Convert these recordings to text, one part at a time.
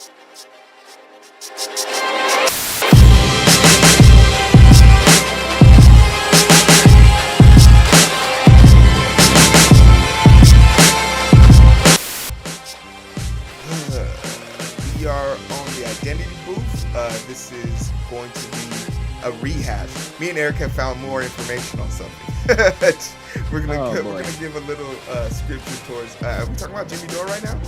We are on the identity booth. This is going to be a rehash. Me and Eric have found more information on something. we're gonna give a little scripture towards. Are we talking about Jimmy Dore right now?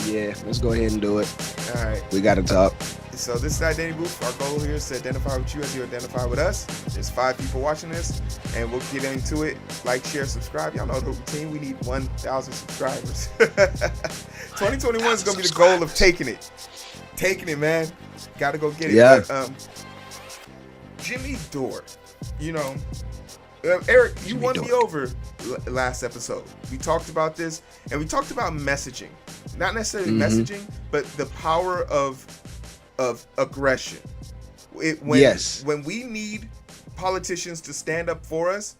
Yeah, let's go ahead and do it. All right. We got to talk. So this is the identity booth. Our goal here is to identify with you as you identify with us. There's 5 people watching this, and we'll get into it. Like, share, subscribe. Y'all know the routine. We need 1,000 subscribers. 2021 is gonna be the goal of taking it, man. Got to go get it. Yeah. But, Jimmy Dore, you know, Eric, you won me over last episode. We talked about this, and we talked about messaging, not necessarily messaging, but the power of aggression. When we need politicians to stand up for us,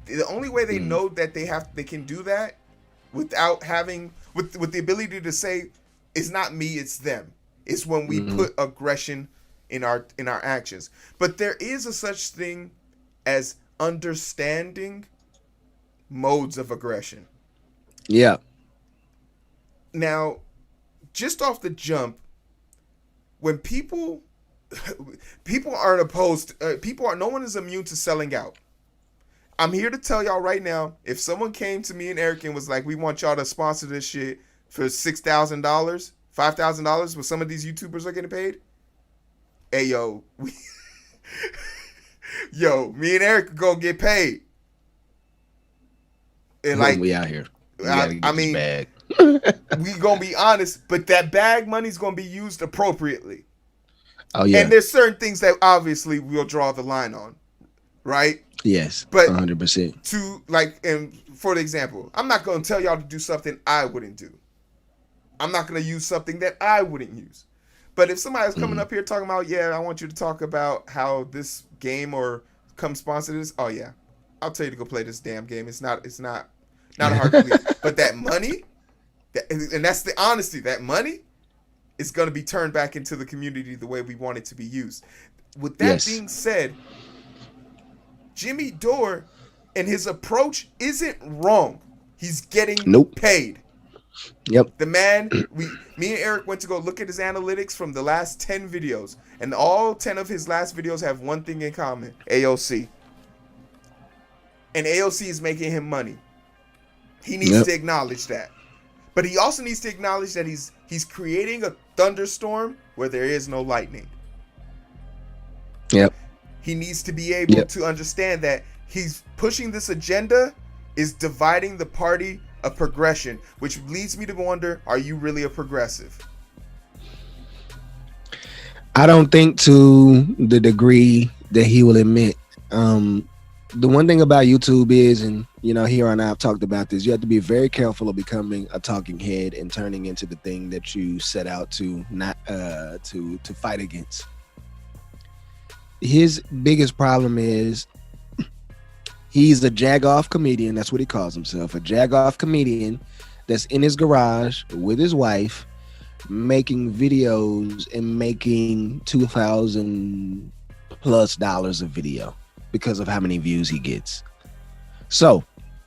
the only way they know that they can do that without having with the ability to say it's not me, it's them. It's when we put aggression in our actions. But there is a such thing as understanding modes of aggression. Yeah. Now, just off the jump, when people aren't opposed, no one is immune to selling out. I'm here to tell y'all right now, if someone came to me and Eric and was like, we want y'all to sponsor this shit for $6,000, $5,000, where some of these YouTubers are getting paid, hey, yo, me and Eric are gonna get paid. And like, we out here. I mean, bag. we gonna be honest, but that bag money's gonna be used appropriately. Oh yeah. And there's certain things that obviously we'll draw the line on, right? Yes, but 100%. To like, and for the example, I'm not gonna tell y'all to do something I wouldn't do. I'm not gonna use something that I wouldn't use. But if somebody's coming up here talking about, yeah, I want you to talk about how this game or come sponsor this, oh yeah, I'll tell you to go play this damn game. It's not a hard belief. But that money, and that's the honesty, that money is going to be turned back into the community the way we want it to be used. With that being said, Jimmy Dore and his approach isn't wrong. He's getting paid. Yep. The man, me and Eric went to go look at his analytics from the last 10 videos, and all 10 of his last videos have one thing in common: AOC. And AOC is making him money. He needs to acknowledge that. But he also needs to acknowledge that he's creating a thunderstorm where there is no lightning. Yep. He needs to be able to understand that he's pushing this agenda is dividing the party of progression, which leads me to wonder, are you really a progressive? I don't think to the degree that he will admit. The one thing about YouTube is, and you know, Heero and I have talked about this, you have to be very careful of becoming a talking head and turning into the thing that you set out to not to fight against. His biggest problem is he's a jagoff comedian. That's what he calls himself, a jagoff comedian that's in his garage with his wife making videos and making $2,000+ a video because of how many views he gets. So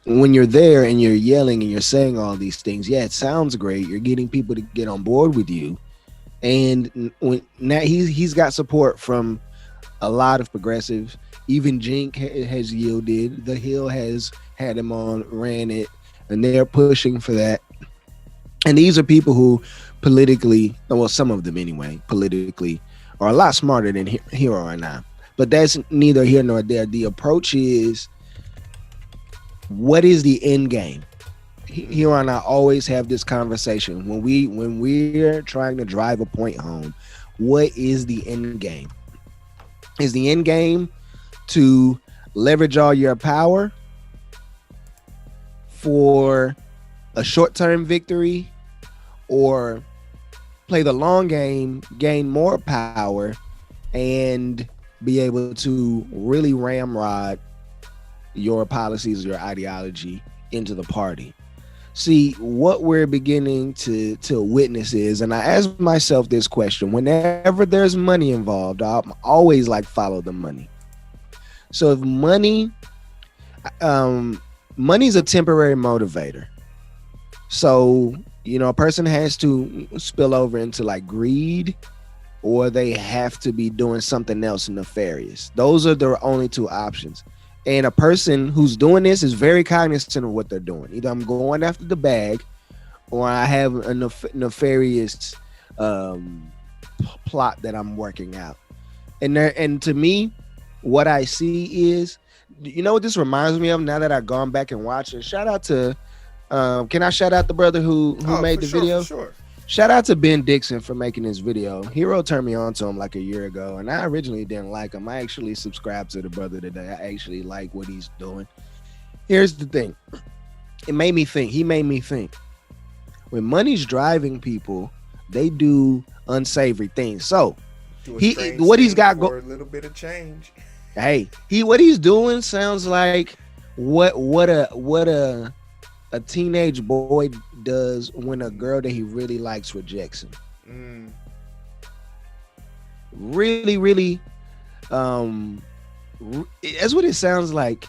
when you're there and you're yelling and you're saying all these things, yeah, it sounds great. You're getting people to get on board with you. And when now he's got support from a lot of progressives. Even Jink has yielded. The Hill has had him on, ran it, and they're pushing for that. And these are people who politically, well, some of them anyway, politically, are a lot smarter than Heero right now. But that's neither here nor there. The approach is, what is the end game? Heero and I always have this conversation when we're trying to drive a point home. What is the end game? Is the end game to leverage all your power for a short-term victory, or play the long game, gain more power, and be able to really ramrod your policies, your ideology into the party? See, what we're beginning to witness is, and I ask myself this question: whenever there's money involved, I'm always like follow the money. So if money's a temporary motivator. So a person has to spill over into like greed, or they have to be doing something else nefarious. Those are the only two options. And a person who's doing this is very cognizant of what they're doing. Either I'm going after the bag, or I have a nefarious plot that I'm working out. And to me, what I see is, what this reminds me of now that I've gone back and watched it? Shout out to, can I shout out the brother who made the video? Sure. Shout out to Ben Dixon for making this video. Heero turned me on to him like a year ago, and I originally didn't like him. I actually subscribed to the brother today. I actually like what he's doing. Here's the thing. He made me think. When money's driving people, they do unsavory things. So what he's got for a little bit of change. Hey, what he's doing sounds like what a teenage boy does when a girl that he really likes rejects him. Really, that's what it sounds like.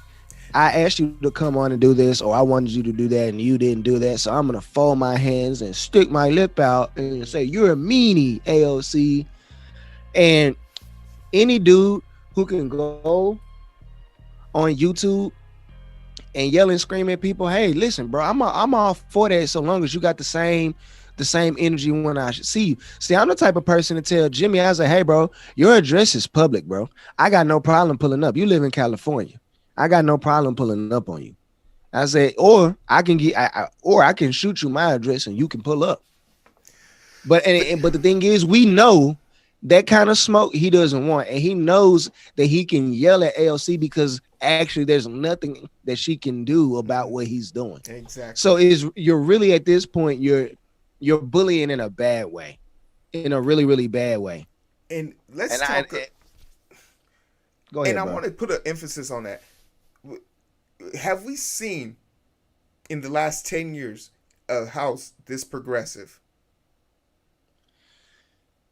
I asked you to come on and do this, or I wanted you to do that, and you didn't do that, so I'm gonna fold my hands and stick my lip out and say you're a meanie, AOC. And any dude who can go on YouTube and yell and scream at people, hey, listen, bro, I'm all for that, so long as you got the same energy when I see you. See, I'm the type of person to tell Jimmy, I say, hey, bro, your address is public, bro. I got no problem pulling up. You live in California. I got no problem pulling up on you. I say, or I can shoot you my address and you can pull up. But the thing is, we know that kind of smoke he doesn't want, and he knows that he can yell at AOC because actually there's nothing that she can do about what he's doing. Exactly. So you're really at this point you're bullying in a bad way, in a really, really bad way. And go ahead. And I want to put an emphasis on that. Have we seen in the last 10 years a house this progressive?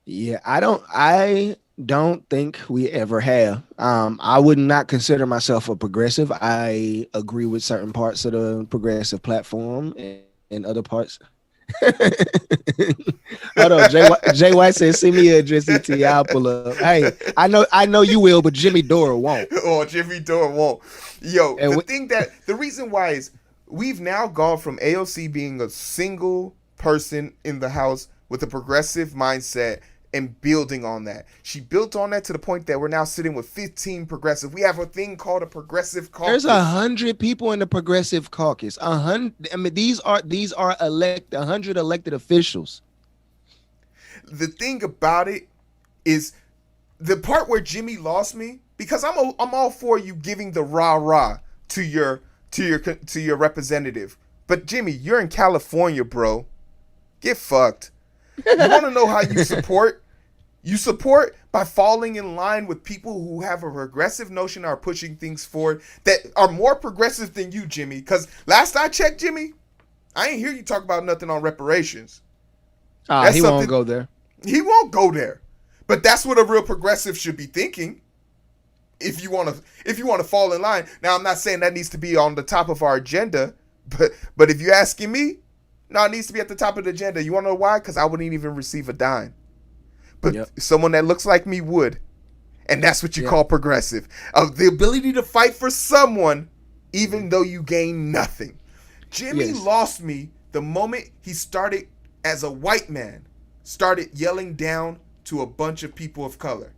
Yeah, I don't think we ever have. I would not consider myself a progressive. I agree with certain parts of the progressive platform and other parts. Hold on, Jay White says, "See me address ET, I'll pull up." Hey, I know you will, but Jimmy DORE won't. Oh, Jimmy DORE won't. Yo, the reason why is we've now gone from AOC being a single person in the house with a progressive mindset and building on that. She built on that to the point that we're now sitting with 15 progressive. We have a thing called a progressive caucus. There's 100 people in the progressive caucus. 100. I mean, these are 100 elected officials. The thing about it is the part where Jimmy lost me, because I'm all for you giving the rah-rah to your representative. But Jimmy, you're in California, bro. Get fucked. You want to know how you support? You support by falling in line with people who have a progressive notion, are pushing things forward that are more progressive than you, Jimmy. Because last I checked, Jimmy, I ain't hear you talk about nothing on reparations. He won't go there. He won't go there. But that's what a real progressive should be thinking. If you want to fall in line. Now, I'm not saying that needs to be on the top of our agenda, but if you're asking me, no, it needs to be at the top of the agenda. You want to know why? Because I wouldn't even receive a dime. But someone that looks like me would. And that's what you call progressive. The ability to fight for someone, even though you gain nothing. Jimmy lost me the moment he started, as a white man, started yelling down to a bunch of people of color.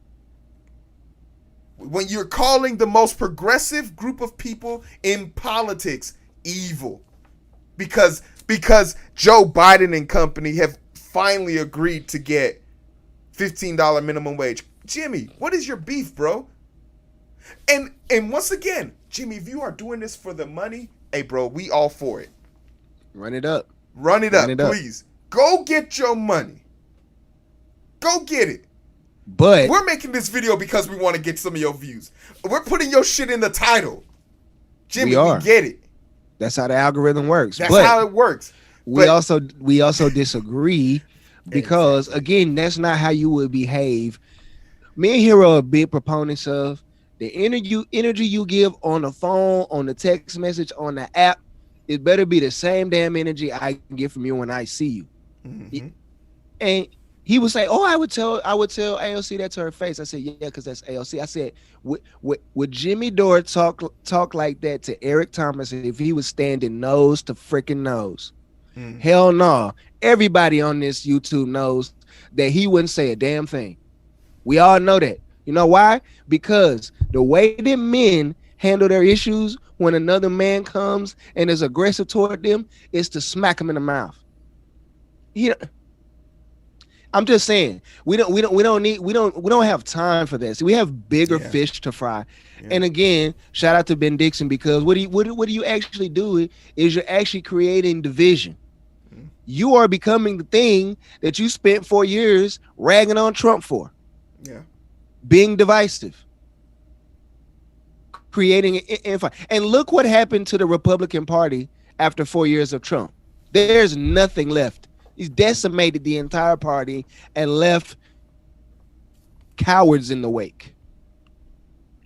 When you're calling the most progressive group of people in politics evil. Because Joe Biden and company have finally agreed to get $15 minimum wage. Jimmy, what is your beef, bro? And once again, Jimmy, if you are doing this for the money, hey, bro, we all for it. Run it up. Run it up, please. Go get your money. Go get it. But we're making this video because we want to get some of your views. We're putting your shit in the title. Jimmy, we get it. That's how the algorithm works. That's how it works. We also disagree because Exactly. again, that's not how you would behave. Me and Hero are big proponents of the energy you give on the phone, on the text message, on the app. It better be the same damn energy I can get from you when I see you. Mm-hmm. And he would say, "Oh, I would tell AOC that to her face." I said, "Yeah, because that's AOC." I said, "Would Jimmy Dore talk like that to Eric Thomas if he was standing nose to freaking nose?" Hell no. Everybody on this YouTube knows that he wouldn't say a damn thing. We all know that. You know why? Because the way that men handle their issues when another man comes and is aggressive toward them is to smack him in the mouth. He, I'm just saying we don't have time for this. We have bigger fish to fry. Yeah. And again, shout out to Ben Dixon because what do you actually do is you're actually creating division. You are becoming the thing that you spent 4 years ragging on Trump for. Yeah. Being divisive. Creating and look what happened to the Republican Party after 4 years of Trump. There's nothing left. He's decimated the entire party and left cowards in the wake.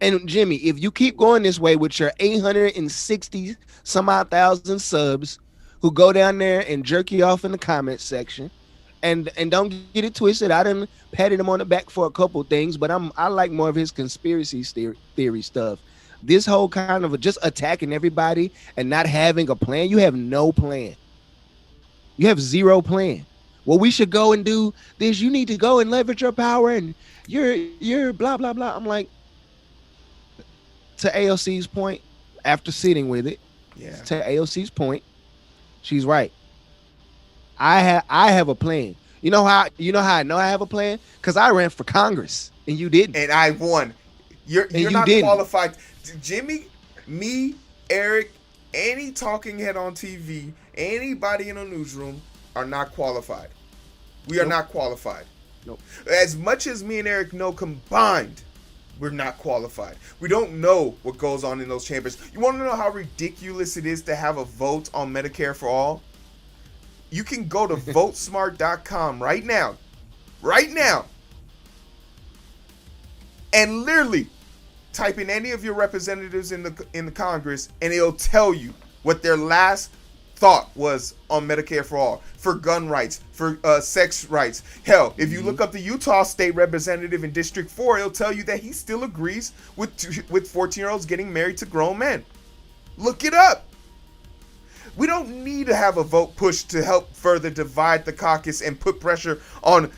And Jimmy, if you keep going this way with your 860 some odd thousand subs who go down there and jerk you off in the comment section, and don't get it twisted, I done patted him on the back for a couple things, but I like more of his conspiracy theory stuff. This whole kind of just attacking everybody and not having a plan. You have no plan. You have zero plan. Well, we should go and do this. You need to go and leverage your power, and you're blah blah blah. I'm like, to AOC's point, after sitting with it, to AOC's point, she's right. I have a plan. You know how I know I have a plan? Because I ran for Congress and you didn't. And I won. You're not qualified. Jimmy, me, Eric, any talking head on TV, anybody in a newsroom are not qualified. We are not qualified. Nope. As much as me and Eric know combined, we're not qualified. We don't know what goes on in those chambers. You want to know how ridiculous it is to have a vote on Medicare for all? You can go to votesmart.com right now, and literally type in any of your representatives in the Congress, and it'll tell you what their last thought was on Medicare for all, for gun rights, for sex rights. Hell, if you look up the Utah state representative in District 4, it'll tell you that he still agrees with 14-year-olds getting married to grown men. Look it up. We don't need to have a vote push to help further divide the caucus and put pressure on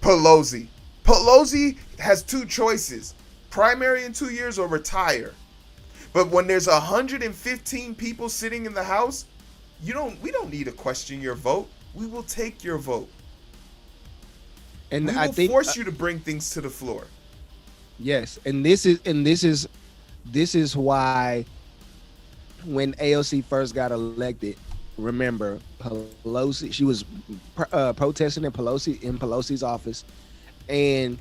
Pelosi. Pelosi has two choices: primary in 2 years or retire. But when there's 115 people sitting in the House, we don't need to question your vote. We will take your vote. And we will force you to bring things to the floor. Yes, and this is why when AOC first got elected, remember Pelosi, she was protesting in Pelosi's office, and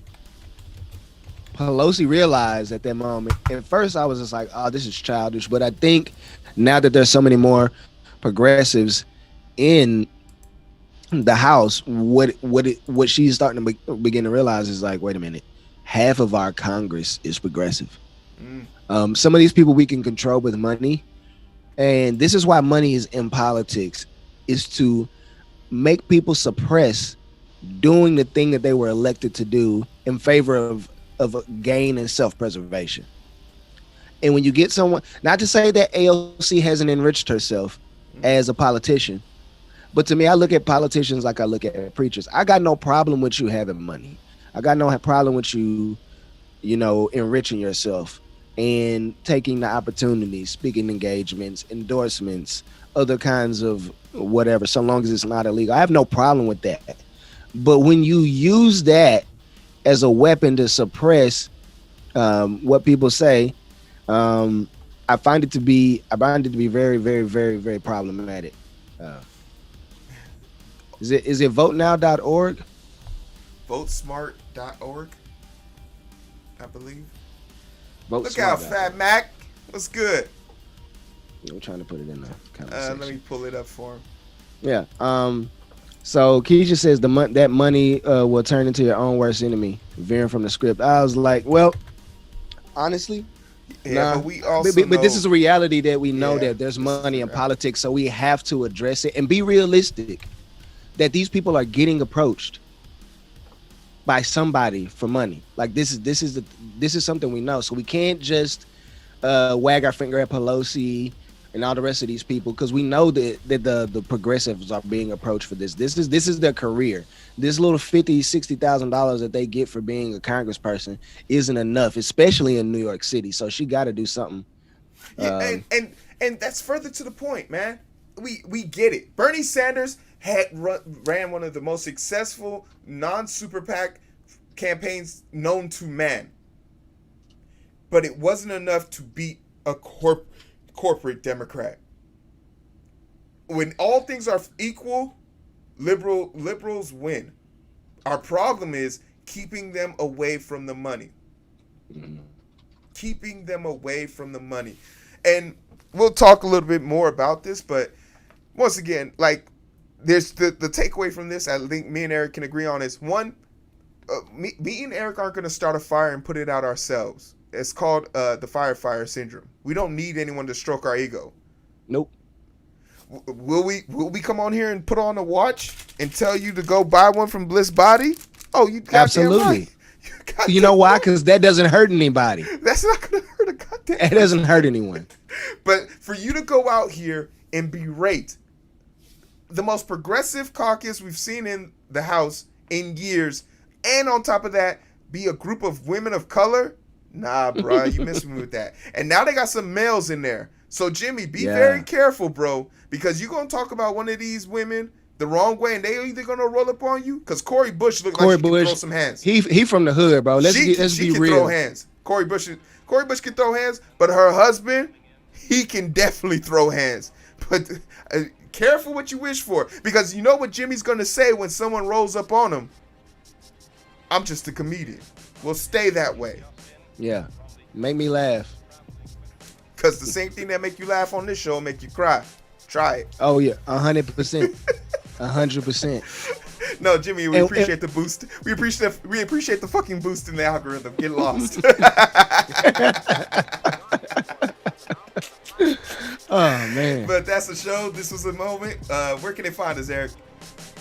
Pelosi realized at that moment. At first, I was just like, "Oh, this is childish," but I think now that there's so many more progressives in the House, what she's starting to begin to realize is like, wait a minute, half of our Congress is progressive. Some of these people we can control with money. And this is why money is in politics, is to make people suppress doing the thing that they were elected to do in favor of gain and self-preservation. And when you get someone, not to say that AOC hasn't enriched herself as a politician, but to me, I look at politicians like I look at preachers. I got no problem with you having money. I got no problem with you, enriching yourself and taking the opportunities, speaking engagements, endorsements, other kinds of whatever, so long as it's not illegal. I have no problem with that. But when you use that as a weapon to suppress what people say, I find it to be very, very, very, very problematic. Is it votenow.org? Votesmart.org, I believe. Vote Look smart out, Fat Mac. What's good? I'm trying to put it in the conversation. Let me pull it up for him. Yeah. So Keisha says that money will turn into your own worst enemy, veering from the script. I was like, well, honestly, yeah, nah. but we also but this is a reality that we know Yeah, that there's this money is in a politics, so we have to address it and be realistic that these people are getting approached by somebody for money. Like this is something we know, so we can't just wag our finger at Pelosi and all the rest of these people, because we know that the progressives are being approached for this. This is their career. This little $50,000-$60,000 that they get for being a congressperson isn't enough, especially in New York City. So she got to do something. Yeah, and that's further to the point, man. We get it. Bernie Sanders ran one of the most successful non-super PAC campaigns known to man, but it wasn't enough to beat a corporate Democrat. When all things are equal, liberals win. Our problem is keeping them away from the money. Keeping them away from the money. And we'll talk a little bit more about this, but once again, like, there's the takeaway from this, I think me and Eric can agree on, is one, me and Eric aren't going to start a fire and put it out ourselves. It's called the firefighter syndrome. We don't need anyone to stroke our ego. Nope. Will we come on here and put on a watch and tell you to go buy one from Bliss Body? Oh, you absolutely. Right. You know why? Because that doesn't hurt anybody. That's not going to hurt a goddamn. It doesn't hurt anyone. But for you to go out here and berate the most progressive caucus we've seen in the House in years, and on top of that, be a group of women of color, nah, bro, you missed me with that. And now they got some males in there. So, Jimmy, be very careful, bro, because you're going to talk about one of these women the wrong way, and they either going to roll up on you, because Cori Bush looks like she can throw some hands. He from the hood, bro. Let's be real. She can throw hands. Cori Bush can throw hands, but her husband, he can definitely throw hands. But careful what you wish for, because you know what Jimmy's going to say when someone rolls up on him? I'm just a comedian. We'll stay that way. Yeah. Make me laugh. Because the same thing that make you laugh on this show will make you cry. Try it. Oh, yeah. 100%. 100%. No, Jimmy, we appreciate the boost. We appreciate the fucking boost in the algorithm. Get lost. Oh, man. But that's the show. This was a moment. Where can they find us, Eric?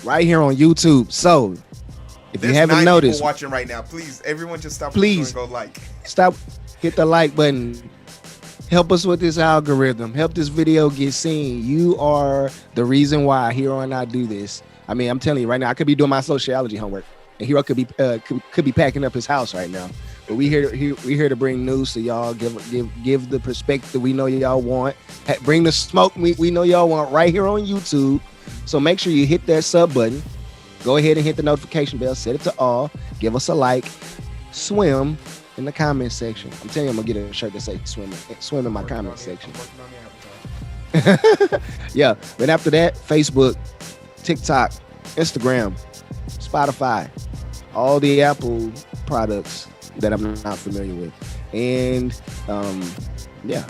Right here on YouTube. So, if you haven't noticed, people watching right now, please, everyone just stop. Please and go like. Stop. Hit the like button. Help us with this algorithm. Help this video get seen. You are the reason why Heero and I do this. I mean, I'm telling you right now, I could be doing my sociology homework, and Heero could be packing up his house right now. But we here to bring news to y'all. Give the perspective we know y'all want. Bring the smoke we know y'all want right here on YouTube. So make sure you hit that sub button. Go ahead and hit the notification bell. Set it to all. Give us a like. Swim in the comment section. I'm telling you, I'm gonna get a shirt that say swim in my comment section. Yeah, but after that, Facebook, TikTok, Instagram, Spotify, all the Apple products that I'm not familiar with. And yeah,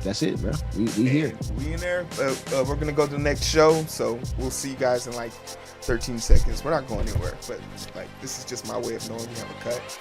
that's it, bro. We here. We in there. We're gonna go to the next show, so we'll see you guys in like 13 seconds. We're not going anywhere, but like this is just my way of knowing we have a cut.